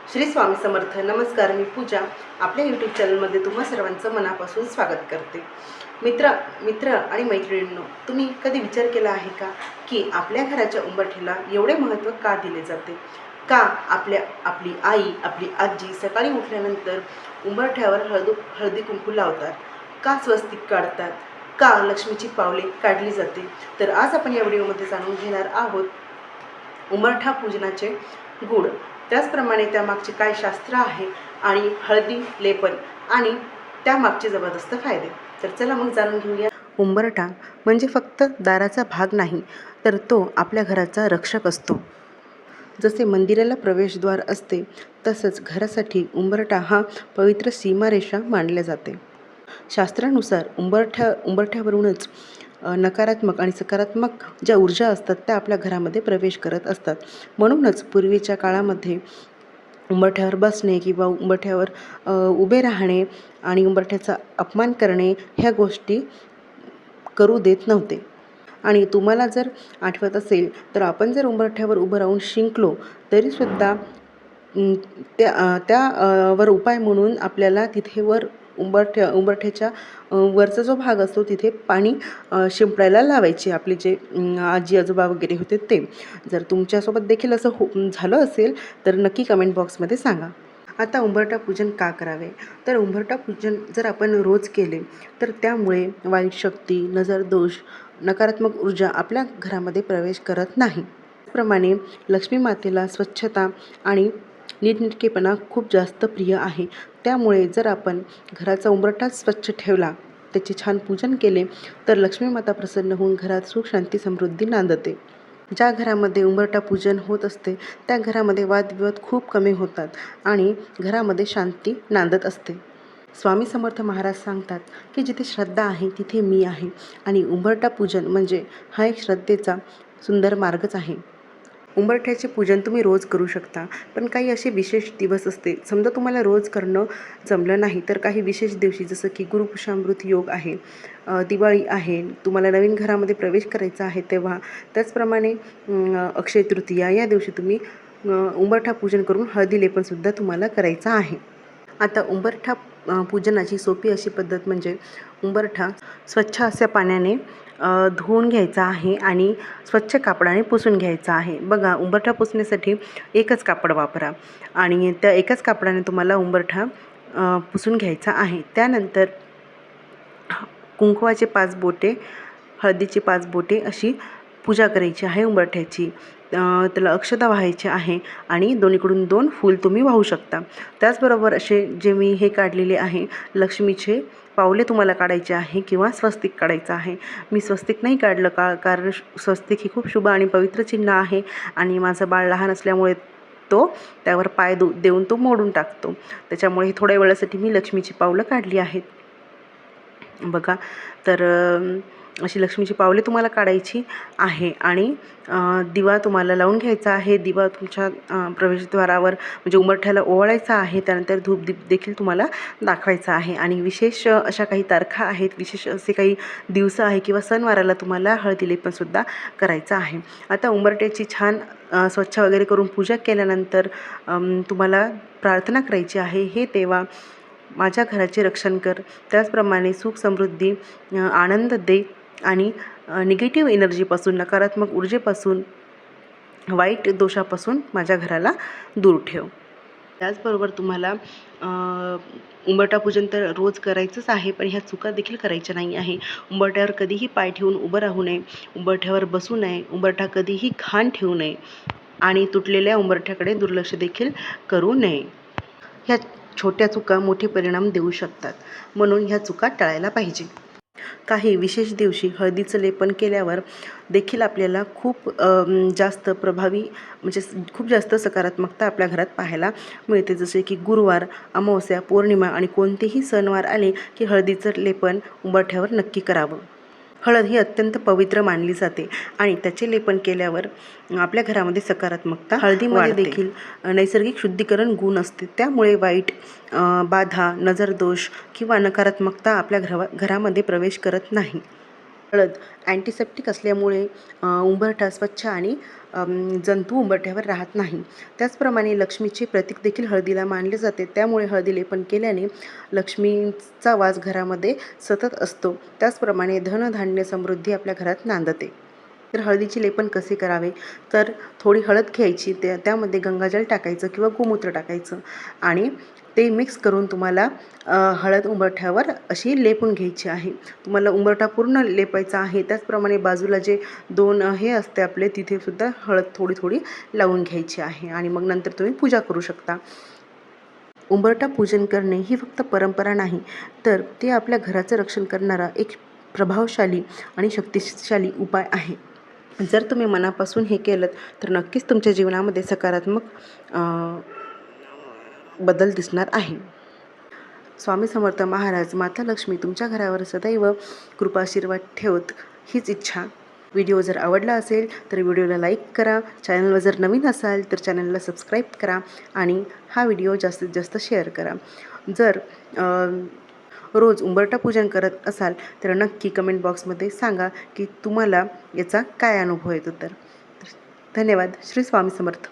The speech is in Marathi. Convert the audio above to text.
श्री स्वामी समर्थ. नमस्कार, मी पूजा आपल्या यूट्यूब चॅनलमध्ये तुम्हा सर्वांचं मनापासून स्वागत करते. मित्र आणि मैत्रिणींनो, तुम्ही कधी विचार केला आहे का की आपल्या घराच्या उंबरठ्याला एवढे महत्त्व का दिले जाते? का आपली आई, आपली आजी सकाळी उठल्यानंतर उंबरठ्यावर हळदी कुंकू लावतात? का स्वस्तिक काढतात? का लक्ष्मीची पावले काढली जाते? तर आज आपण या व्हिडिओमध्ये जाणून घेणार आहोत उंबरठा पूजनाचे गुण, त्याचप्रमाणे त्यामागचे काय शास्त्र आहे आणि हळदी लेपन आणि त्यामागचे जबरदस्त फायदे. तर चला मग जाणून घेऊया. उंबरठा म्हणजे फक्त दाराचा भाग नाही, तर तो आपल्या घराचा रक्षक असतो. जसे मंदिराला प्रवेशद्वार असते, तसंच घरासाठी उंबरठा हा पवित्र सीमारेषा मानले जाते. शास्त्रानुसार उंबरठ्यावरूनच नकारात्मक आणि सकारात्मक ज्या ऊर्जा असतात त्या आपल्या घरामध्ये प्रवेश करत असतात. म्हणूनच पूर्वीच्या काळामध्ये उंबरठ्यावर बसणे किंवा उंबरठ्यावर उभे राहणे आणि उंबरठ्याचा अपमान करणे ह्या गोष्टी करू देत नव्हते. आणि तुम्हाला जर आठवत असेल तर आपण जर उंबरठ्यावर उभं राहून शिंकलो तरीसुद्धा त्यावर उपाय म्हणून आपल्याला तिथे उंबरठ्याच्या वरचा जो भाग असतो तिथे पाणी शिंपडायला लावायचे आपले जे आजी आजोबा वगैरे होते ते. जर तुमच्यासोबत देखील असं झालं असेल तर नक्की कमेंट बॉक्समध्ये सांगा. आता उंबरठा पूजन का करावे? तर उंबरठा पूजन जर आपण रोज केले तर त्यामुळे वाईट शक्ती, नजर दोष, नकारात्मक ऊर्जा आपल्या घरामध्ये प्रवेश करत नाही. त्याचप्रमाणे लक्ष्मी मातेला स्वच्छता आणि नीटनेटकेपणा खूप जास्त प्रिय आहे. त्यामुळे जर आपण घराचा उंबरठा स्वच्छ ठेवला, त्याचे छान पूजन केले तर लक्ष्मी माता प्रसन्न होऊन घरात सुख, शांती, समृद्धी नांदते. ज्या घरामध्ये उंबरठा पूजन होत असते त्या घरामध्ये वादविवाद खूप कमी होतात आणि घरामध्ये शांती नांदत असते. स्वामी समर्थ महाराज सांगतात की जिथे श्रद्धा आहे तिथे मी आहे, आणि उंबरठा पूजन म्हणजे हा एक श्रद्धेचा सुंदर मार्गच आहे. उंबरठ्याचे पूजन तुम्ही रोज करू शकता, पण काही असे विशेष दिवस असते. समजा तुम्हाला रोज करणं जमलं नाही तर काही विशेष दिवशी, जसं की गुरुपुषामृत योग आहे, दिवाळी आहे, तुम्हाला नवीन घरामध्ये प्रवेश करायचा आहे तेव्हा, त्याचप्रमाणे अक्षय तृतीया या दिवशी तुम्ही उंबरठा पूजन करून हळदी लेपनसुद्धा तुम्हाला करायचं आहे. आता उंबरठा पूजनाची सोपी अशी पद्धत म्हणजे उंबरठा स्वच्छ अशा पाण्याने धुवून घ्यायचा आहे आणि स्वच्छ कापडाने पुसून घ्यायचा आहे. बघा, उंबरठा पुसण्यासाठी एकच कापड वापरा आणि त्या एकाच कापडाने तुम्हाला उंबरठा पुसून घ्यायचा आहे. त्यानंतर कुंकवाचे 5 बोटे, हळदीची 5 बोटे अशी पूजा करायची आहे उंबरठ्याची. त्याला अक्षता वाहायची आहे आणि दोन्हीकडून 2 फूल तुम्ही वाहू शकता. त्याचबरोबर असे जे मी हे काढलेले आहे लक्ष्मीचे पावले तुम्हाला काढायचे आहे किंवा स्वस्तिक काढायचं आहे. मी स्वस्तिक नाही काढलं कारण स्वस्तिक ही खूप शुभ आणि पवित्र चिन्ह आहे आणि माझं बाळ लहान असल्यामुळे तो त्यावर पाय देऊन तो मोडून टाकतो. त्याच्यामुळे थोड्या वेळासाठी मी लक्ष्मीची पावलं काढली आहेत. बघा, तर अशी लक्ष्मीची पावले तुम्हाला काढायची आहे आणि दिवा तुम्हाला लावून घ्यायचा आहे. दिवा तुमच्या प्रवेशद्वारावर म्हणजे उंबरठ्याला ओवाळायचा आहे. त्यानंतर धूपदीप देखील तुम्हाला दाखवायचा आहे आणि विशेष अशा काही तारखा आहेत, विशेष असे काही दिवस आहे किंवा सणवाराला तुम्हाला हळदी लेपनसुद्धा करायचं आहे. आता उंबरठ्याची छान स्वच्छ वगैरे करून पूजा केल्यानंतर तुम्हाला प्रार्थना करायची आहे. हे देवा, माझ्या घराचे रक्षण कर, त्याचप्रमाणे सुख, समृद्धी, आनंद दे आणि निगेटिव्ह एनर्जीपासून, नकारात्मक ऊर्जेपासून, वाईट दोषापासून माझ्या घराला दूर ठेव. त्याचबरोबर तुम्हाला उंबरठा पूजन तर रोज करायचंच आहे, पण ह्या चुका देखील करायच्या नाही आहे. उंबरठ्यावर कधीही पाय ठेवून उभं राहू नये, उंबरठ्यावर बसू नये, उंबरठा कधीही घाण ठेवू नये आणि तुटलेल्या उंबरठ्याकडे दुर्लक्ष देखील करू नये. ह्या छोट्या चुका मोठे परिणाम देऊ शकतात, म्हणून ह्या चुका टाळायला पाहिजे. काही विशेष दिवशी हळदीचं लेपन केल्यावर देखील आपल्याला खूप जास्त प्रभावी म्हणजे खूप जास्त सकारात्मकता आपल्या घरात पाहायला मिळते. जसे की गुरुवार, अमावस्या, पौर्णिमा आणि कोणतेही सणवार आले की हळदीचं लेपन उंबरठ्यावर नक्की करावं. हळद ही अत्यंत पवित्र मानली जाते आणि त्याचे लेपन केल्यावर आपल्या घरामध्ये सकारात्मकता हळदीमध्ये देखील नैसर्गिक शुद्धीकरण गुण असते. त्यामुळे वाईट बाधा, नजरदोष किंवा नकारात्मकता आपल्या घरामध्ये प्रवेश करत नाही. हळद अँटिसेप्टिक असल्यामुळे उंबरठा स्वच्छ आणि जंतू उंबरठ्यावर राहत नाही. त्याचप्रमाणे लक्ष्मीचे प्रतीक देखील हळदीला मानले जाते. त्यामुळे हळदी लेपन केल्याने लक्ष्मीचा वास घरामध्ये सतत असतो. त्याचप्रमाणे धनधान्य समृद्धी आपल्या घरात नांदते. तर हळदीचे लेपन कसे करावे, तर थोडी हळद घ्यायची, त्यामध्ये गंगाजल टाकायचं किंवा गोमूत्र टाकायचं आणि ते मिक्स करून तुम्हाला हळद उंबरठ्यावर अशी लेपून घ्यायची आहे. तुम्हाला उंबरठा पूर्ण लेपायचा आहे. त्याचप्रमाणे बाजूला जे 2 हे असते आपले, तिथे सुद्धा हळद थोडी थोडी लावून घ्यायची आहे आणि मग नंतर तुम्ही पूजा करू शकता. उंबरठा पूजन करणे ही फक्त परंपरा नाही, तर ते आपल्या घराचं रक्षण करणारा एक प्रभावशाली आणि शक्तिशाली उपाय आहे. जर तुम्ही मनापासून हे केलं तर नक्कीच तुमच्या जीवनामध्ये सकारात्मक बदल दिसणार आहे. स्वामी समर्थ महाराज, माता लक्ष्मी तुमच्या घरावर सदैव कृपाशीर्वाद ठेवत हीच इच्छा. व्हिडिओ जर आवडला असेल तर व्हिडिओला लाईक करा. चॅनलवर जर नवीन असाल तर चॅनलला सबस्क्राईब करा आणि हा व्हिडिओ जास्तीत जास्त शेअर करा. जर रोज उंबरठा पूजन करत असाल तर नक्की कमेंट बॉक्समध्ये सांगा की तुम्हाला याचा काय अनुभव येतो. तर धन्यवाद. श्री स्वामी समर्थ.